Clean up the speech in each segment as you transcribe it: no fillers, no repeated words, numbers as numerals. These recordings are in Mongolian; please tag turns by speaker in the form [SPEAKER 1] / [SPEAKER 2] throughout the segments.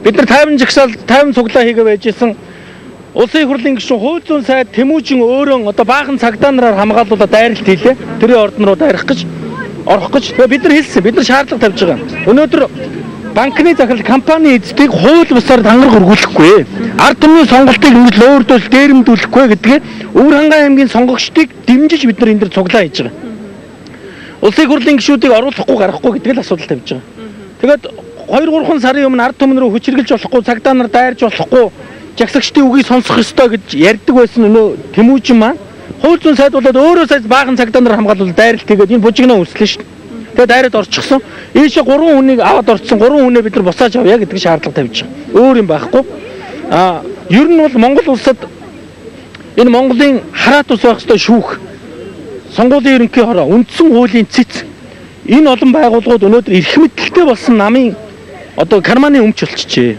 [SPEAKER 1] бид нар тайван жагсаал тайван цуглаа хийгээ байж исэн улсын их хурлын гишүүн хууль зүйн сайд Тэмүүжин өөрөө одоо баахан цагдаа нараар хамгаалуулаад дайралт хийлээ. Тэрийн ордон руу орох гэж. Тэгээ бид нар хэлсэн. Бид нар шаардлага тавьж байгаа. Өнөөдөр банкны захирал компани эзэдийг хууль бусаар хангар хөргүүлэхгүй. Ард түмний сонголтыг ингэж өөртөө дээрэмдүүлэхгүй гэдгээ Өвөр Хангай аймгийн сонгогчдыг дэмжиж бид нар энэ төр цуглаа хийж байгаа. Улсын их хурлын гишүүдийг оруулахгүй гарахгүй гэдэг л асуудал тавьж байгаа. Тэгээд 2-3 сарын өмнө ард түмэн рүү хүчиргэлж болохгүй, цагдаа нар дайрж болохгүй, жагсагчдын үгийг сонсох ёстой гэж ярьдаг байсан өнөө Тэмүүжин маань хууль зүйн сайд болоод өөрөө сайд баахан цагдаа нар хамгаалуулаад дайралт хийгээд энэ бужигнаа үүслээ шүү дээ. Тэгээд дайраад орчихсон. Ийшээ 3 хүнийг аваад орчихсон. 3 хүнээ бид нар босааж авъя гэдэг шаардлага тавьж байгаа. Өөр юм байхгүй. Ер нь бол Монгол улсад энэ Монголын хараат ус байх ёстой шүүх. Сонгуулийн ерөнхий хороо, үндсэн хуулийн цэц. Энэ олон байгууллагууд өнөөдөр эрх мэдэлтэй болсон намын одоо карманы өмч болчихжээ.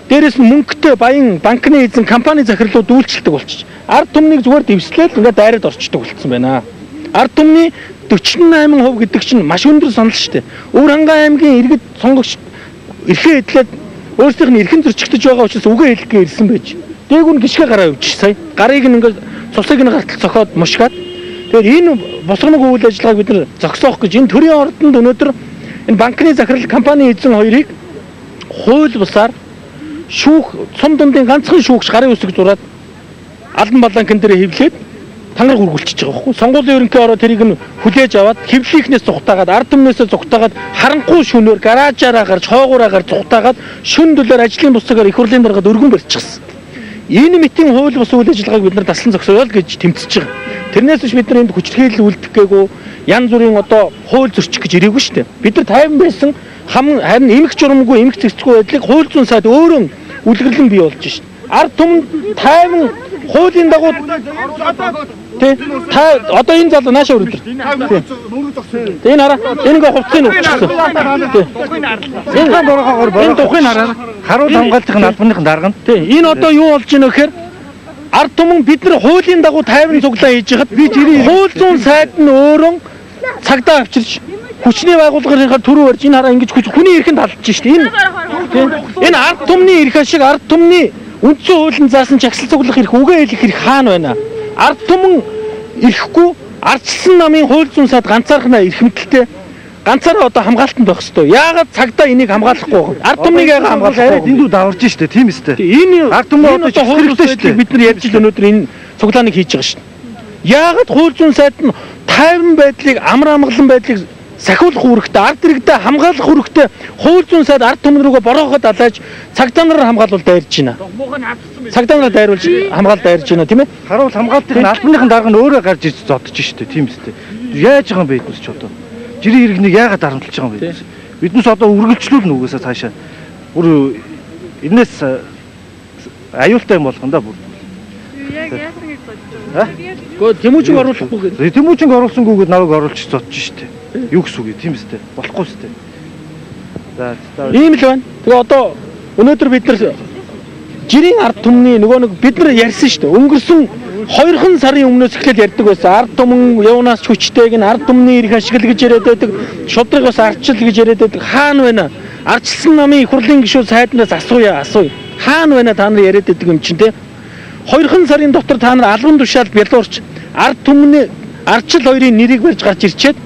[SPEAKER 1] Дээрээс нь мөнгөтэй баян банкны эзэн компани захирлууд үйлчлдэг болчих. Ард түмнийг зүгээр дэвслээд ингээд дайраад орчдөг болсон байна. Ард түмний 48% гэдэг чинь маш өндөр санал шүү дээ. Өвөр Хангай аймгийн иргэд сонгогч эрхээ эдлээд өөрсдийнх нь эрхэн зөрчигдөж байгаа учраас үгээ хэлэхгээ ирсэн байж. Дээгүр гიშгэ гараа явуучих сая. Гарыг нь ингээд цусыг нь гартал цохоод мушгаад. Тэгэхээр энэ босгоног үйл ажиллагааг бид нар зогсоох гэж энэ төрийн ордонд өнөөдөр энэ банкны захирал компани эзэн хоёрыг хууль бусаар шүүх цум дундын ганцхан шүүгч гарын үсэг зураад албан баланкн дээр хевлээд тангар хургуулчихж байгаа байхгүй. Сонгуулийн ерөнхий ороо тэрийг нь хүлээж аваад хевлийнхнээс зүгтаагаад ард түмнээсээ зүгтаагаад харанхуй шөнөөр гараажаараа гарч хоогоороо гарч зүгтаагаад шөн дөлөөр ажлын бусгаар их хурлын дарга өргөн барьчихсан. Энэ мэтийн хууль бус үйл ажиллагааг бид нар таслан зогсоё гэж тэмцэж байгаа. Тэрнээс биш бид нар энд хүчирхийлэл үлдэх гээгүй янз бүрийн одоо хууль зөрчих гэж ирээгүй шүү дээ. Бид нар тайван байсан харин эмх журамгүй эмх зэгцгүй байдлыг хууль зүйн сайд өөрөө үлгэрлэн бий болж шин. Ард түмэн тайван хуулийн дагуу та одоо энэ залуу наашаа өрөвдөр. Энэ хараа энэ ингээ хувцсыг өгчихсөн. Энэ дөрөхөөр энэ тухайн хараа харуул хамгаалтын албаныхын дарга нь. Энэ одоо юу болж байна вэ гэхээр ард түмэн бид нар хуулийн дагуу тайван цуглаа хийж хахад би тэрийг хууль зүйн сайд нь өөрөө цагдаа авчирч хүчний байгууллагынхаа төрөө барьж энэ хараа ингэж хүний эрхэнд талж штэ. Энэ ард түмний эрх ашиг ард түмний үндсэн хуулийн заасан жагсал цуглах эрх үгээ хэлэх эрх хаана байна? Ард түмэн эрхгүй ардчилсан намын хууль зүйн сайд ганцаархнаа эрх мэдэлтэй ганцаараа одоо хамгаалтанд байх ёстой. Яагаад цагдаа энийг хамгаалахгүй вэ? Ард түмнийг яагаад хамгаалахгүй? Эндүү даварж штэ тийм үстэй. Энэ ард түмэн одоо хэрэгтэй штэ бид нар ярьж ил өнөөдөр энэ цуглааныг хийж байгаа штэ. Яагаад хууль зүйн сайд нь тайван байдлыг амар амгалан байдлыг сахиулах үүрэгтэй ард иргэдэд хамгаалах үүрэгтэй хууль зүйн сайд ард түмэн рүүгээ борооход алааж цагдаа нараар хамгаалуулж дайрж байна. Цагдаа нараар дайруулж хамгаал дайрж байна тийм ээ. Харуул хамгаалтын албаныхын дарга нь өөрөө гарч ирж зодож штэ тийм үстэй. Яаж байгаа юм бэ гэдээс ч одоо жирийн иргэнийг яагаад дарамтлаж байгаа юм бэ? Биднээс одоо үргэлжлүүлнэ үгээсээ цаашаа. Бүр энэс аюултай юм болгоно да бүр. Яг яасан гэж бодож байна. Гэхдээ Тэмүүжин оруулахгүй гэдэг. Тэмүүжин оруулсангүйгээд наваг оруулж зодож штэ. Юу гэсэн үг тийм үстэй. Болохгүй үстэй. За ийм л байна. Тэгээ одоо өнөөдөр бид нар жирийн ард түмний нөгөө нэг бид нар ярьсан шүү дээ. Өнгөрсөн 2 сарын өмнөөс эхлээд ярьдаг байсан. Ард түмэн явнаас ч хүчтэйг нь ард түмний эрх ашигла гэж яриад байдаг. Шудраг бас ардчил гэж яриад байдаг. Хаана байна? Ардчилсан намын их хурлын гишүүд сайднаас асууя. Хаана байна та нар яриад байдаг юм чинь те. 2 сарын дотор та нар албан тушаал бялуурч ард түмний ардчил хоёрын нэрийг барьж гарч ирчээд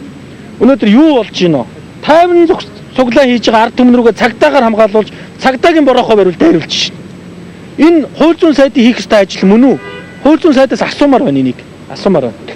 [SPEAKER 1] өнөөдөр юу болж байна вэ? Тайван цуглаа хийж байгаа ард түмэн рүүгээ цагдаагаар хамгаалуулж цагдаагийн бороохоо бариулж дайруулж шин. Энэ хууль зүйн сайдын хийх ёстой ажил мөн үү? Хууль зүйн сайдаас асуумаар байна энийг. Асуумаар байна.